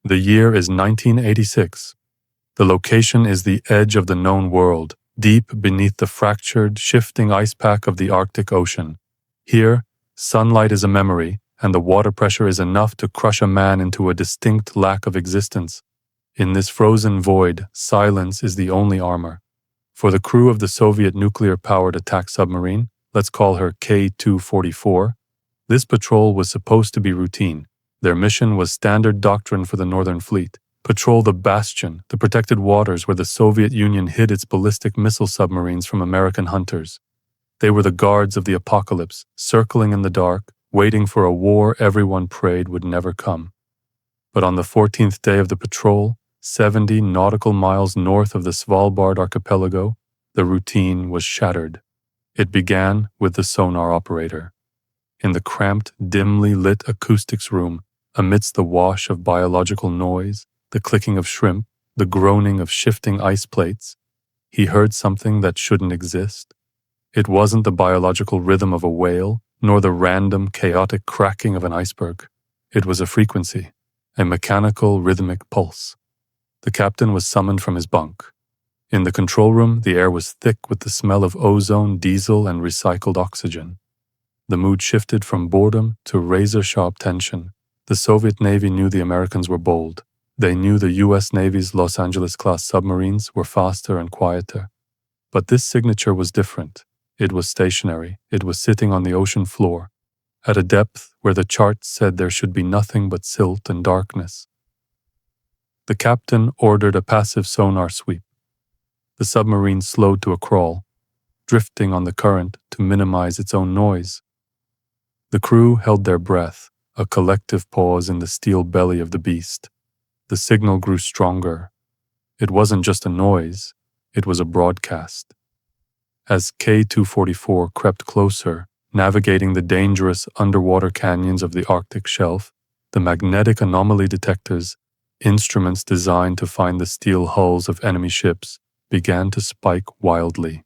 The year is 1986. The location is the edge of the known world, deep beneath the fractured, shifting ice pack of the Arctic Ocean. Here, sunlight is a memory, and the water pressure is enough to crush a man into a distinct lack of existence. In this frozen void, silence is the only armor. For the crew of the Soviet nuclear-powered attack submarine, let's call her K-244, this patrol was supposed to be routine. Their mission was standard doctrine for the Northern Fleet. Patrol the bastion, the protected waters where the Soviet Union hid its ballistic missile submarines from American hunters. They were the guards of the apocalypse, circling in the dark, waiting for a war everyone prayed would never come. But on the 14th day of the patrol, 70 nautical miles north of the Svalbard archipelago, the routine was shattered. It began with the sonar operator. In the cramped, dimly lit acoustics room, amidst the wash of biological noise, the clicking of shrimp, the groaning of shifting ice plates, he heard something that shouldn't exist. It wasn't the biological rhythm of a whale, nor the random, chaotic cracking of an iceberg. It was a frequency, a mechanical, rhythmic pulse. The captain was summoned from his bunk. In the control room, the air was thick with the smell of ozone, diesel, and recycled oxygen. The mood shifted from boredom to razor-sharp tension. The Soviet Navy knew the Americans were bold. They knew the U.S. Navy's Los Angeles-class submarines were faster and quieter. But this signature was different. It was stationary. It was sitting on the ocean floor, at a depth where the charts said there should be nothing but silt and darkness. The captain ordered a passive sonar sweep. The submarine slowed to a crawl, drifting on the current to minimize its own noise. The crew held their breath, a collective pause in the steel belly of the beast. The signal grew stronger. It wasn't just a noise, it was a broadcast. As K-244 crept closer, navigating the dangerous underwater canyons of the Arctic shelf, the magnetic anomaly detectors, instruments designed to find the steel hulls of enemy ships, began to spike wildly.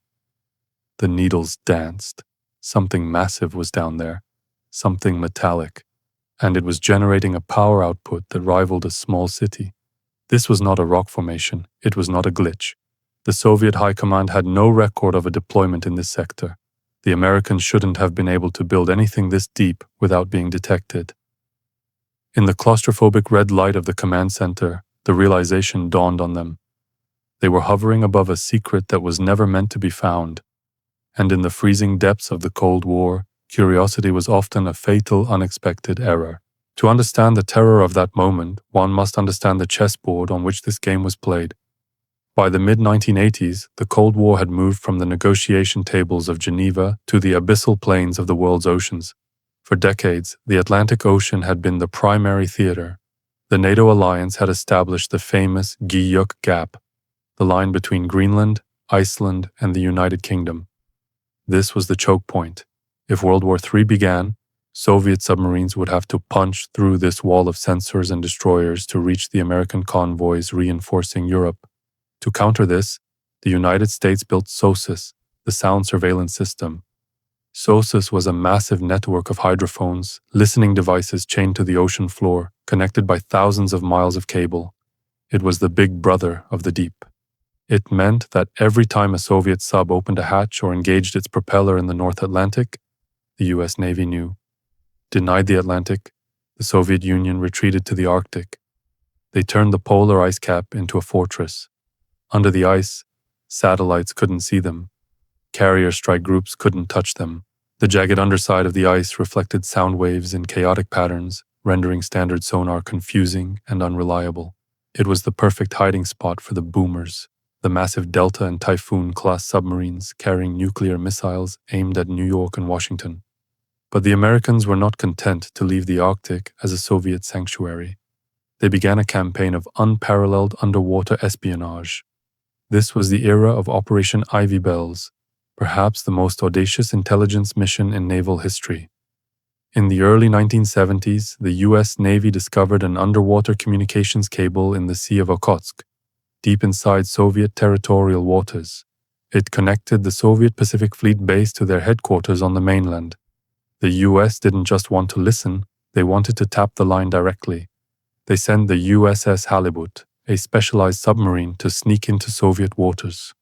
The needles danced. Something massive was down there, something metallic, and it was generating a power output that rivaled a small city. This was not a rock formation. It was not a glitch. The Soviet High Command had no record of a deployment in this sector. The Americans shouldn't have been able to build anything this deep without being detected. In the claustrophobic red light of the command center, the realization dawned on them. They were hovering above a secret that was never meant to be found. And in the freezing depths of the Cold War, curiosity was often a fatal, unexpected error. To understand the terror of that moment, one must understand the chessboard on which this game was played. By the mid-1980s, the Cold War had moved from the negotiation tables of Geneva to the abyssal plains of the world's oceans. For decades, the Atlantic Ocean had been the primary theater. The NATO alliance had established the famous Guyuk Gap, the line between Greenland, Iceland, and the United Kingdom. This was the choke point. If World War III began, Soviet submarines would have to punch through this wall of sensors and destroyers to reach the American convoys reinforcing Europe. To counter this, the United States built SOSUS, the sound surveillance system. SOSUS was a massive network of hydrophones, listening devices chained to the ocean floor, connected by thousands of miles of cable. It was the big brother of the deep. It meant that every time a Soviet sub opened a hatch or engaged its propeller in the North Atlantic, the U.S. Navy knew. Denied the Atlantic, the Soviet Union retreated to the Arctic. They turned the polar ice cap into a fortress. Under the ice, satellites couldn't see them. Carrier strike groups couldn't touch them. The jagged underside of the ice reflected sound waves in chaotic patterns, rendering standard sonar confusing and unreliable. It was the perfect hiding spot for the boomers, the massive Delta and Typhoon-class submarines carrying nuclear missiles aimed at New York and Washington. But the Americans were not content to leave the Arctic as a Soviet sanctuary. They began a campaign of unparalleled underwater espionage. This was the era of Operation Ivy Bells, perhaps the most audacious intelligence mission in naval history. In the early 1970s, the U.S. Navy discovered an underwater communications cable in the Sea of Okhotsk, deep inside Soviet territorial waters. It connected the Soviet Pacific Fleet base to their headquarters on the mainland. The U.S. didn't just want to listen, they wanted to tap the line directly. They sent the USS Halibut, a specialized submarine, to sneak into Soviet waters.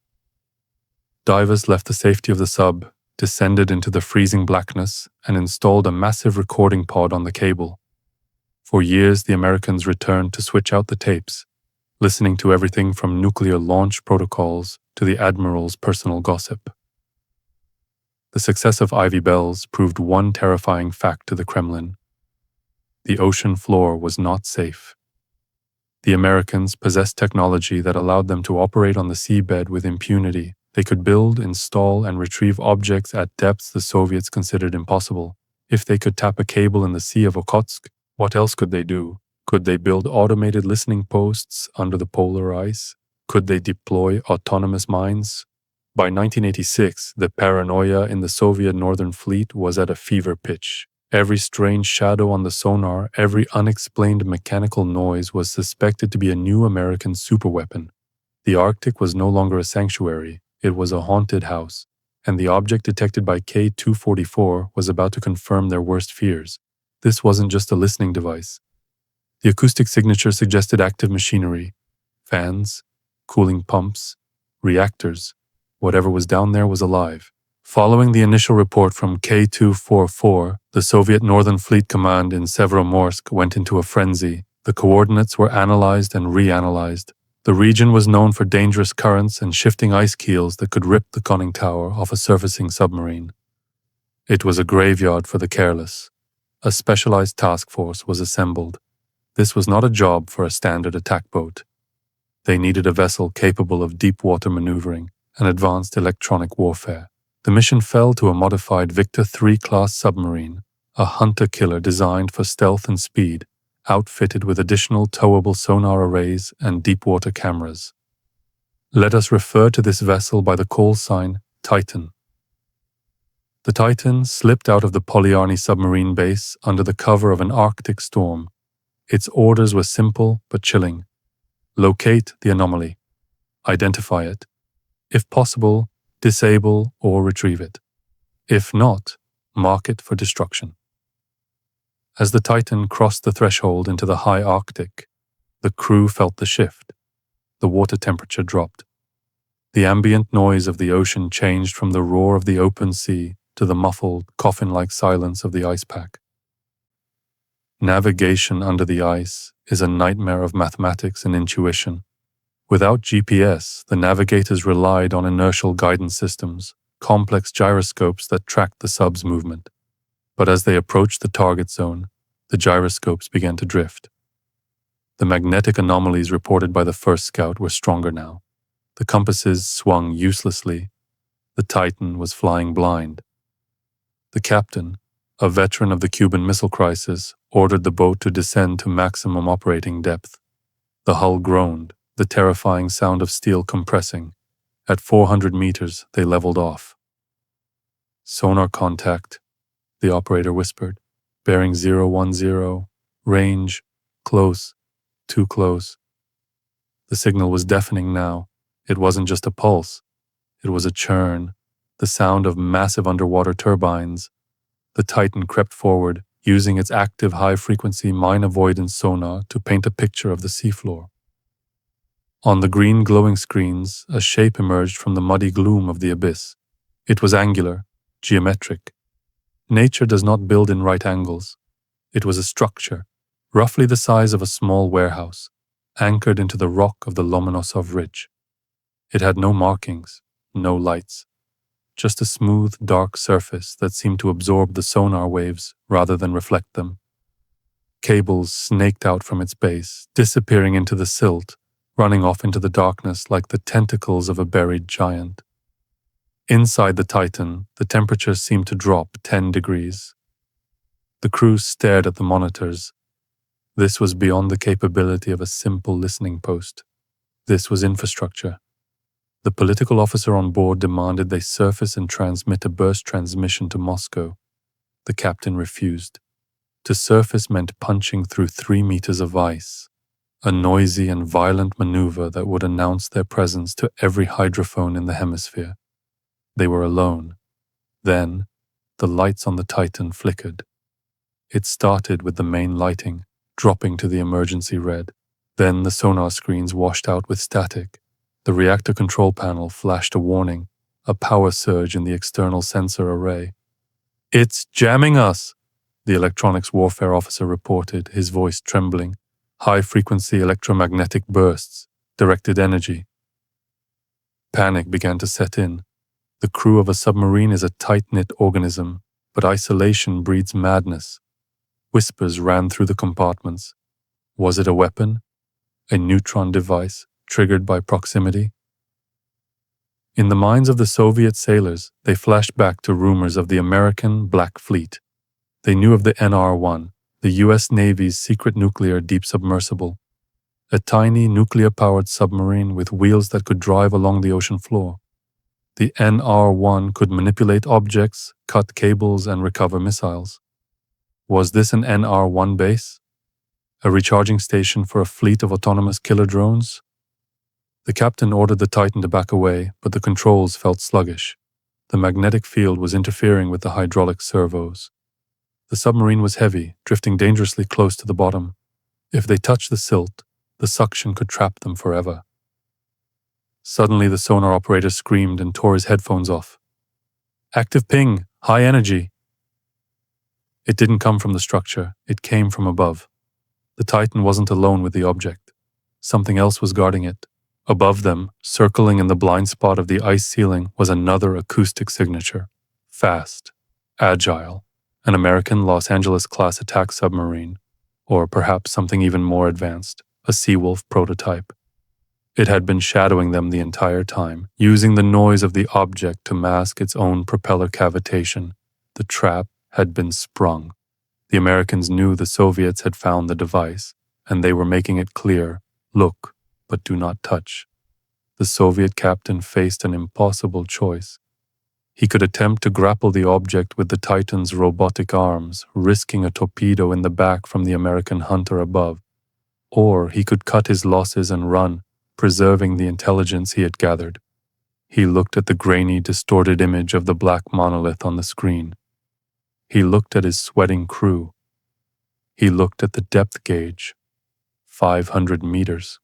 Divers left the safety of the sub, descended into the freezing blackness, and installed a massive recording pod on the cable. For years, the Americans returned to switch out the tapes, listening to everything from nuclear launch protocols to the Admiral's personal gossip. The success of Ivy Bells proved one terrifying fact to the Kremlin. The ocean floor was not safe. The Americans possessed technology that allowed them to operate on the seabed with impunity. They could build, install, and retrieve objects at depths the Soviets considered impossible. If they could tap a cable in the Sea of Okhotsk, what else could they do? Could they build automated listening posts under the polar ice? Could they deploy autonomous mines? By 1986, the paranoia in the Soviet Northern Fleet was at a fever pitch. Every strange shadow on the sonar, every unexplained mechanical noise was suspected to be a new American superweapon. The Arctic was no longer a sanctuary, it was a haunted house, and the object detected by K-244 was about to confirm their worst fears. This wasn't just a listening device. The acoustic signature suggested active machinery, fans, cooling pumps, reactors. Whatever was down there was alive. Following the initial report from K-244, the Soviet Northern Fleet Command in Severomorsk went into a frenzy. The coordinates were analyzed and reanalyzed. The region was known for dangerous currents and shifting ice keels that could rip the conning tower off a surfacing submarine. It was a graveyard for the careless. A specialized task force was assembled. This was not a job for a standard attack boat. They needed a vessel capable of deep-water maneuvering and advanced electronic warfare. The mission fell to a modified Victor III class submarine, a hunter-killer designed for stealth and speed, outfitted with additional towable sonar arrays and deep-water cameras. Let us refer to this vessel by the call sign Titan. The Titan slipped out of the Polyarny submarine base under the cover of an Arctic storm. Its orders were simple but chilling. Locate the anomaly. Identify it. If possible, disable or retrieve it. If not, mark it for destruction. As the Titan crossed the threshold into the high Arctic, the crew felt the shift. The water temperature dropped. The ambient noise of the ocean changed from the roar of the open sea to the muffled, coffin-like silence of the ice pack. Navigation under the ice is a nightmare of mathematics and intuition. Without GPS, the navigators relied on inertial guidance systems, complex gyroscopes that tracked the sub's movement. But as they approached the target zone, the gyroscopes began to drift. The magnetic anomalies reported by the first scout were stronger now. The compasses swung uselessly. The Titan was flying blind. The captain, a veteran of the Cuban Missile Crisis, ordered the boat to descend to maximum operating depth. The hull groaned, the terrifying sound of steel compressing. At 400 meters, they leveled off. Sonar contact, the operator whispered. Bearing 010, range, close, too close. The signal was deafening now. It wasn't just a pulse. It was a churn, the sound of massive underwater turbines. The Titan crept forward, using its active high-frequency mine avoidance sonar to paint a picture of the seafloor. On the green glowing screens, a shape emerged from the muddy gloom of the abyss. It was angular, geometric. Nature does not build in right angles. It was a structure, roughly the size of a small warehouse, anchored into the rock of the Lomonosov Ridge. It had no markings, no lights, just a smooth, dark surface that seemed to absorb the sonar waves rather than reflect them. Cables snaked out from its base, disappearing into the silt, running off into the darkness like the tentacles of a buried giant. Inside the Titan, the temperature seemed to drop 10 degrees. The crew stared at the monitors. This was beyond the capability of a simple listening post. This was infrastructure. The political officer on board demanded they surface and transmit a burst transmission to Moscow. The captain refused. To surface meant punching through 3 meters of ice, a noisy and violent maneuver that would announce their presence to every hydrophone in the hemisphere. They were alone. Then, the lights on the Titan flickered. It started with the main lighting, dropping to the emergency red. Then the sonar screens washed out with static. The reactor control panel flashed a warning, a power surge in the external sensor array. "It's jamming us," the electronics warfare officer reported, his voice trembling. "High-frequency electromagnetic bursts, directed energy." Panic began to set in. The crew of a submarine is a tight-knit organism, but isolation breeds madness. Whispers ran through the compartments. Was it a weapon? A neutron device, triggered by proximity? In the minds of the Soviet sailors, they flashed back to rumors of the American Black Fleet. They knew of the NR-1, the U.S. Navy's secret nuclear deep submersible, a tiny nuclear-powered submarine with wheels that could drive along the ocean floor. The NR-1 could manipulate objects, cut cables, and recover missiles. Was this an NR-1 base? A recharging station for a fleet of autonomous killer drones? The captain ordered the Titan to back away, but the controls felt sluggish. The magnetic field was interfering with the hydraulic servos. The submarine was heavy, drifting dangerously close to the bottom. If they touched the silt, the suction could trap them forever. Suddenly the sonar operator screamed and tore his headphones off. "Active ping! High energy!" It didn't come from the structure, it came from above. The Titan wasn't alone with the object. Something else was guarding it. Above them, circling in the blind spot of the ice ceiling, was another acoustic signature. Fast. Agile. An American Los Angeles-class attack submarine. Or perhaps something even more advanced, a Seawolf prototype. It had been shadowing them the entire time, using the noise of the object to mask its own propeller cavitation. The trap had been sprung. The Americans knew the Soviets had found the device, and they were making it clear, look, but do not touch. The Soviet captain faced an impossible choice. He could attempt to grapple the object with the Titan's robotic arms, risking a torpedo in the back from the American hunter above. Or he could cut his losses and run, preserving the intelligence he had gathered. He looked at the grainy, distorted image of the black monolith on the screen. He looked at his sweating crew. He looked at the depth gauge. 500 meters.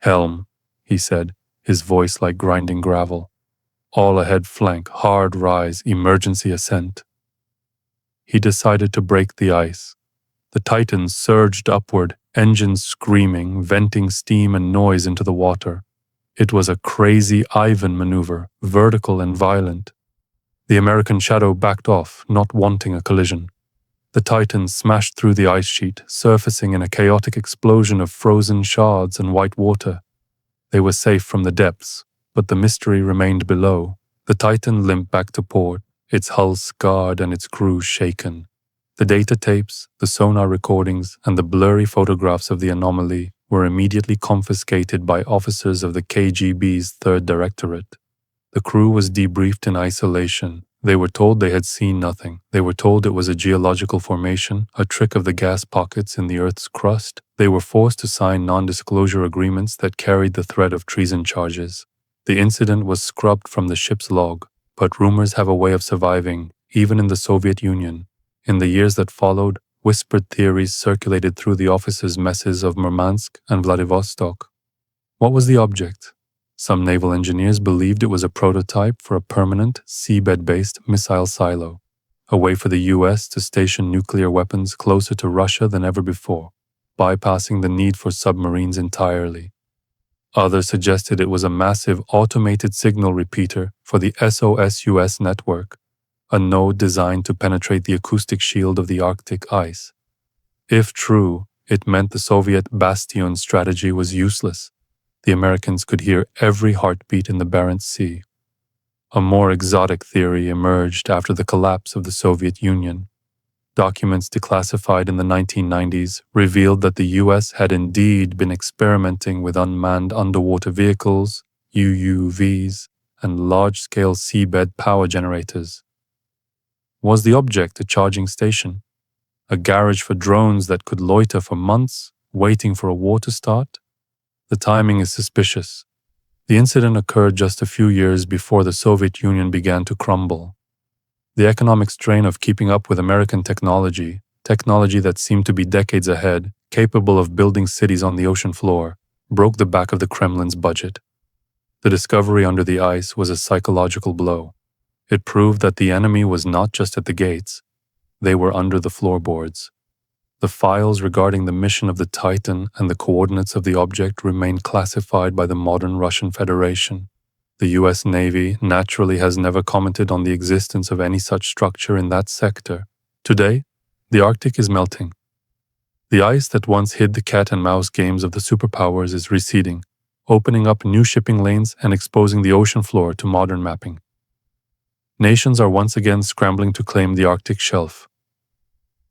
"Helm," he said, his voice like grinding gravel. "All ahead flank, hard rise, emergency ascent." He decided to break the ice. The Titan surged upward, engines screaming, venting steam and noise into the water. It was a crazy Ivan maneuver, vertical and violent. The American Shadow backed off, not wanting a collision. The Titan smashed through the ice sheet, surfacing in a chaotic explosion of frozen shards and white water. They were safe from the depths, but the mystery remained below. The Titan limped back to port, its hull scarred and its crew shaken. The data tapes, the sonar recordings, and the blurry photographs of the anomaly were immediately confiscated by officers of the KGB's Third Directorate. The crew was debriefed in isolation. They were told they had seen nothing. They were told it was a geological formation, a trick of the gas pockets in the Earth's crust. They were forced to sign non-disclosure agreements that carried the threat of treason charges. The incident was scrubbed from the ship's log, but rumors have a way of surviving, even in the Soviet Union. In the years that followed, whispered theories circulated through the officers' messes of Murmansk and Vladivostok. What was the object? Some naval engineers believed it was a prototype for a permanent, seabed-based missile silo, a way for the U.S. to station nuclear weapons closer to Russia than ever before, bypassing the need for submarines entirely. Others suggested it was a massive automated signal repeater for the SOSUS network, a node designed to penetrate the acoustic shield of the Arctic ice. If true, it meant the Soviet bastion strategy was useless. The Americans could hear every heartbeat in the Barents Sea. A more exotic theory emerged after the collapse of the Soviet Union. Documents declassified in the 1990s revealed that the U.S. had indeed been experimenting with unmanned underwater vehicles, UUVs, and large-scale seabed power generators. Was the object a charging station? A garage for drones that could loiter for months, waiting for a war to start? The timing is suspicious. The incident occurred just a few years before the Soviet Union began to crumble. The economic strain of keeping up with American technology, Technology that seemed to be decades ahead, capable of building cities on the ocean floor, broke the back of the Kremlin's budget. The discovery under the ice was a psychological blow. It proved that the enemy was not just at the gates, they were under the floorboards. The files regarding the mission of the Titan and the coordinates of the object remain classified by the modern Russian Federation. The US Navy naturally has never commented on the existence of any such structure in that sector. Today, the Arctic is melting. The ice that once hid the cat-and-mouse games of the superpowers is receding, opening up new shipping lanes and exposing the ocean floor to modern mapping. Nations are once again scrambling to claim the Arctic shelf.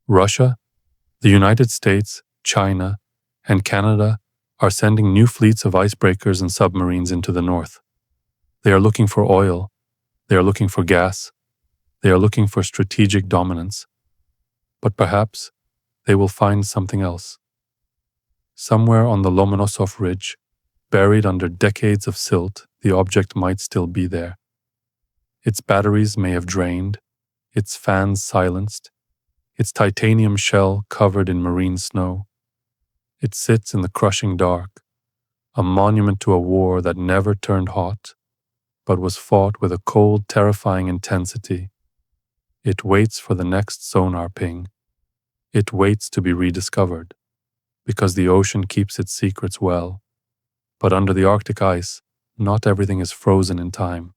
Russia, the United States, China, and Canada are sending new fleets of icebreakers and submarines into the north. They are looking for oil, they are looking for gas, they are looking for strategic dominance. But perhaps they will find something else. Somewhere on the Lomonosov Ridge, buried under decades of silt, the object might still be there. Its batteries may have drained, its fans silenced, its titanium shell covered in marine snow. It sits in the crushing dark, a monument to a war that never turned hot, but was fought with a cold, terrifying intensity. It waits for the next sonar ping. It waits to be rediscovered, because the ocean keeps its secrets well. But under the Arctic ice, not everything is frozen in time.